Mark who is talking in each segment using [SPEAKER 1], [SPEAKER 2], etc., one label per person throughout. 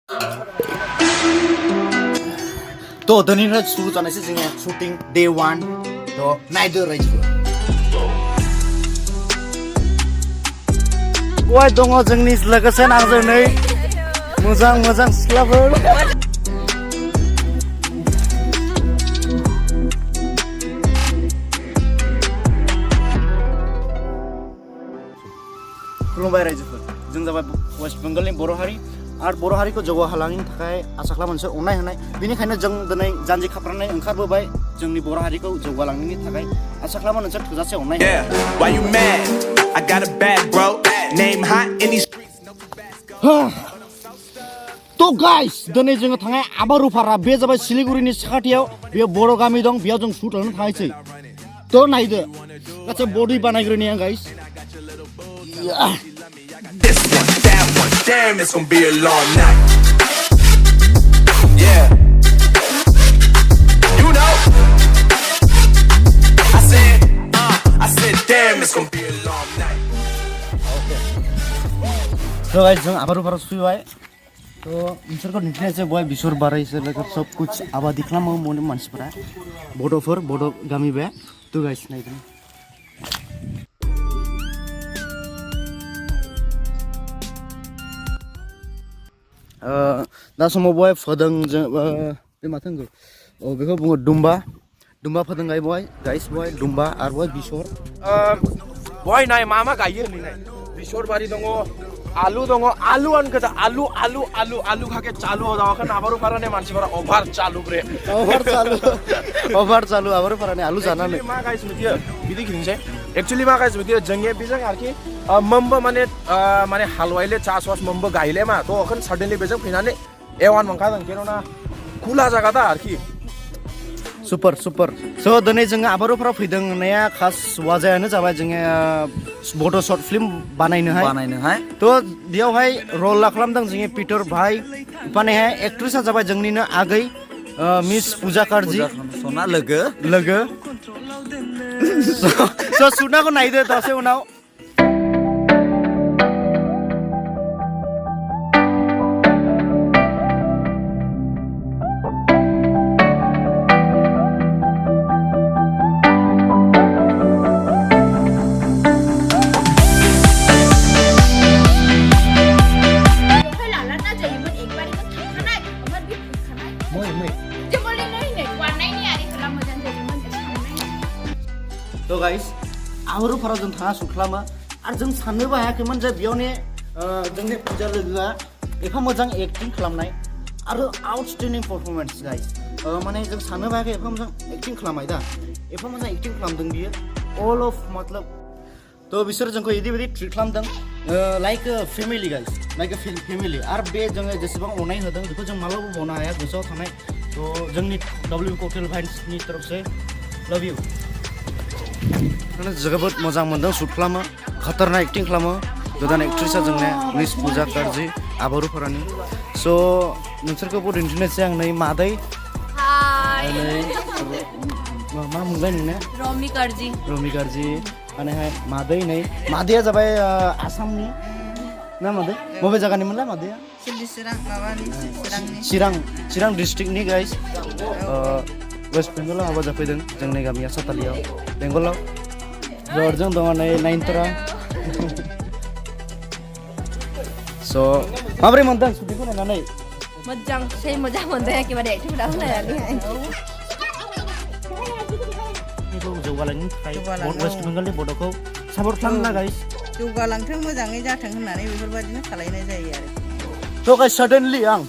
[SPEAKER 1] तो दिनैनिफ्राय सुरु जानायसै जोंनि शुटिं day 1 तो नायदो रायजोफोर बय दङ जोंनि लोगोसे आंजों नै मोजां सिख्लाफोर खुलुमबाय रायजोफोर जों जाबाय वेस्ट बेंगलनि बर' हारि आरो बर' हारिखौ जौगाहोलांनो थाखाय आसा खालामो मोनसे अननाय होनाय बेनिखायनो जों दिनै जानजि खाफ्रानानै ओंखारबोबाय जोंनि बर' हारिखौ जौगालांनायनि थाखाय आसा खालामो मोनसे थोजासे अननाय तो गाइस दिनै जोङो थांनाय आबारुफारा बे जाबाय सिलिगुरिनि साखाथियाव बेयाव बर' गामि दं बेयाव जों शुट खालामनो थांसै तो नायदो गासै बडि बानायग्रोनि आं guys
[SPEAKER 2] This one, that one, damn, it's gonna be a long night. Yeah. You know. I said, damn, it's gonna be a long night.
[SPEAKER 1] Okay. So guys, जों आबारुफारा फैबाय तो बिसोरखौ दिन्थिनायसै बय बिसोर बारायसो लोगो सब कुछ आबादी खालामो मोनो मानसिफोरा बड'फोर बड' गामि बे तो गाइस नायदो दा समाव बय फोदों जों बे माथो होनगौ बेखौ बुङो दुम्बा फोदों बय गाइस बय दुम्बा आरो बय बिसर
[SPEAKER 3] बय नाय मा गायो नै बिसर बारि दङ आलु दङ आलुआन गोजा आलु खाके चालु जावाखै आबारुफारानि मानसिफोरा अभार चालु ब्रे
[SPEAKER 1] अभार चालु आबारुफारानि आलु जानानै
[SPEAKER 3] मा गाइस मिथियो बिदि खिन्थै एक्चुअली मा गाइस मिथियो जोंनि बेजों आरोखि मोनबो माने हालवाइले चास वास मोनबो गायले मा तो अखन सडनलि बेजों फैनानै एवान मोनखादों केनोना खुला जागा दा आरोखि
[SPEAKER 1] सुपर सो दिनै जोङो आबारुफाराव फैदों होननाया खास वाजायानो जाबाय जोङो बड' शर्ट फिल्म बानायनोहाय तो बेयावहाय रल खालामदों जोंनि पिटर भाई इफानैहाय एक्ट्रेसा जाबाय जोंनिनो आगै मिस पूजा कार्जी सना लोगो so सुनाखौ नायदो दसे उनाव तो गाइस आबारुफाराव जों थाङा शुट खालामो आरो जों साननोबो हायाखैमोन जे बेयावनो जोंनि पूजा लोगोआ एफा मोजां एक्टिं खालामनाय आरो आउटस्टेन्डिं पारफरमेन्स गाइस माने जों साननोबो हायाखै एफा मोजां एक्टिं खालामबाय दा एफा मोजां एक्टिं खालामदों बियो अल अफ मतलब तो बिसोर जोंखौ इदिबायदि ट्रिट खालामदों like family guys like family आरो बे जोङो जेसेबां अननाय होदों बेखौ जों मालाबाबो बावनो हाया गोसोआव थानाय तो जोंनि W.b Khwlwmbai तरफसे लाभ इउ जोबोद मोजां मोनदों शुट खालामो खतरनाक एक्टिं खालामो गोदान एक्ट्रेसा जोंना मिस पूजा कार्जी आबारुफारानि स' नोंसोरखौबो दिन्थिनोसै आं नै मादै मा मोनबाय नोंना रमि कार्जी मानेहाय मादै नै मादैया जाबाय आसामनि ना मादै बबे जायगानि मोनलाय मादैया चिरां डिस्ट्रिक्टनि गाइस वेस्ट बेंगलाव हाबा जाफैदों जोंनि गामिया सातालियाव बेंगलाव जरजों दङ नै नाइनतरा स' माबोरै मोनदों शुटिंखौ नायनानै
[SPEAKER 4] मोजां मोनदों एखेबारे एक्टिंफोरा होनायानो
[SPEAKER 1] जौगालांनो थाखाय वेस्ट बेंगलनि बड'खौ सापर्ट खालामना गाइस
[SPEAKER 5] जौगालांथों मोजाङै जाथों होननानै बेफोरबायदिनो खालायनाय जायो आरो
[SPEAKER 1] थ' गाइस साडेनलि आं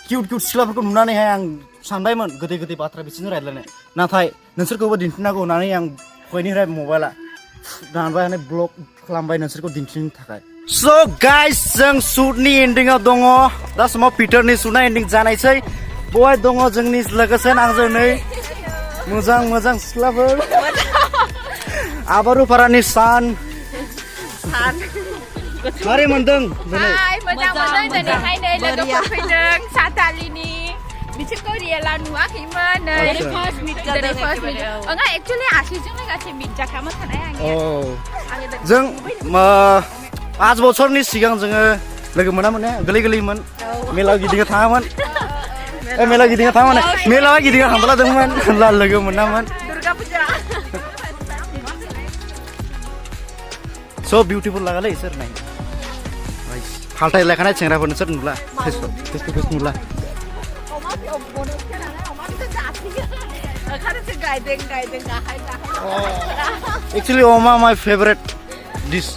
[SPEAKER 1] किउट सिख्लाफोरखौ नुनानैहाय आं सानबायमोन गोदै बाथ्रा बिसोरजों रायज्लायनाय नाथाय नोंसोरखौबो दिन्थिनांगौ होननानै आं फैनिफ्राय मबाइला दानबाय ब्लग खालामबाय नोंसोरखौ दिन्थिनो थाखाय स' गाइस जों शुटनि एन्डिंआव दङ दा समाव पिटारनि शुटना एन्डिं जानायसै बय दङ जोंनि लोगोसे आंजों नै मोजां सिख्लाफोर आबारुफारानि सान मारै मोनदों
[SPEAKER 4] मोजां मोनदों दिनैहाय नै लोगोफोर फैदों सातालिनि बिसोरखौ रियेलाव नुवाखैमोन नै फार्स्ट मिट ओंहा एक्चुअली आसिजों लोगोसे मिट जाखामोन थानाय आं
[SPEAKER 1] जों 5 बोसोरनि सिगां जोङो लोगो मोनामोन ने गोरलै गोरलैमोन मेला गिदिंनो थाङामोन मेला गिदिंनो थाङामोन मेला गिदिंनो थांब्ला दंमोन होनब्ला लोगो मोनामोन
[SPEAKER 4] दुर्गा पूजा
[SPEAKER 1] so beautiful लागालै सोर नाय फाल्थाय लायखानाय सेंग्राफोरनो सोर नुला फेसबुक नुला actually oma my favorite dish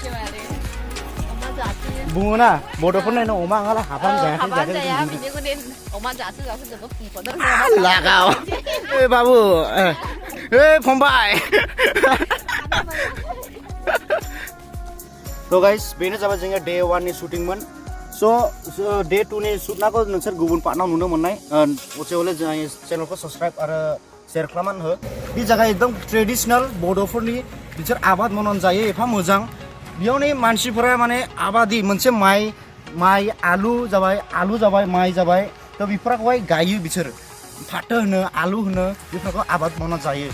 [SPEAKER 1] बुङोना बड'फोरनो अमा आंला हाबान जाया लागाव ए बाबु ए फंबाय तो गाइस बेनो जाबाय जोंनिया डे 1 नि शूटिंगमोन सो डे 2 नि शूटनाखौ नोंसोर गुबुन पार्टनाव नुनो मोननाय अचेवले जोंनि चेनेलखौ सब्सक्राइब आरो शेयर खालामनानै हो बे जायगा एकदम ट्रेडिशनल बड'फोरनि बिसोर आबाद मावनानै जायो एफा मोजां बेयावनि मानसिफोरा माने आबादी मोनसे माइ आलु जाबाय माइ जाबाय तो बेफोरखौहाय गायो बिसोर फाथो होनो आलु होनो बेफोरखौ आबाद मावना जायो